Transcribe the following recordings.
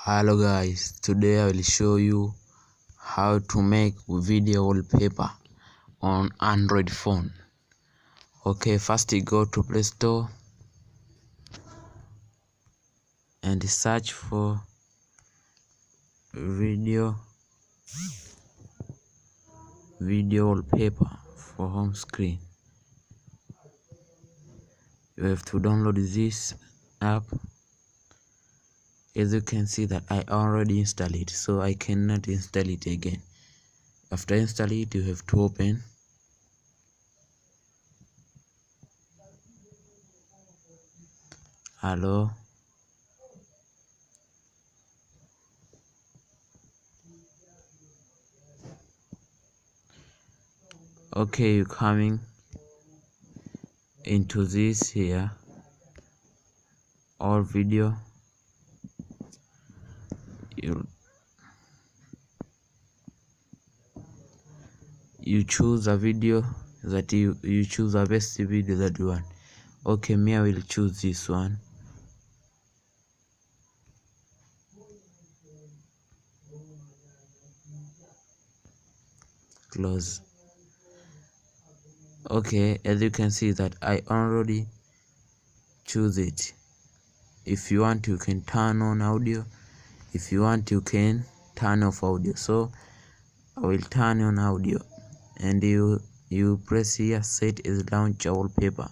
Hello guys, today I will show you how to make video wallpaper on Android phone. Okay, first you go to Play Store and search for video wallpaper for home screen. You have to download this app. As you can see that I already installed it, so I cannot install it again. After install it, you have to open. Hello. Okay, you coming into this here, all video. You choose a video that you choose the best video that you want. Okay, me I will choose this one. Close. Okay, as you can see that I already choose it. If you want, you can turn on audio. If you want, you can turn off audio. So I will turn on audio, and you press here set as launcher wallpaper.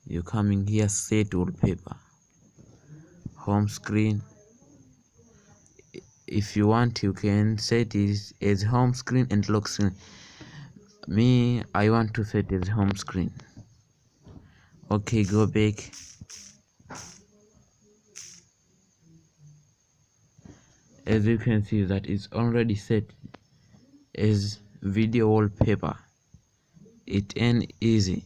You coming here, set wallpaper, home screen. If you want, you can set it as home screen and lock screen. Me, I want to set it as home screen. Okay, go back. As you can see that it's already set as video wallpaper. It ain't easy.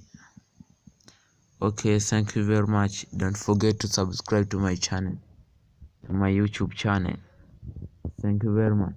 Okay, thank you very much. Don't forget to subscribe to my channel, to my YouTube channel. Thank you very much.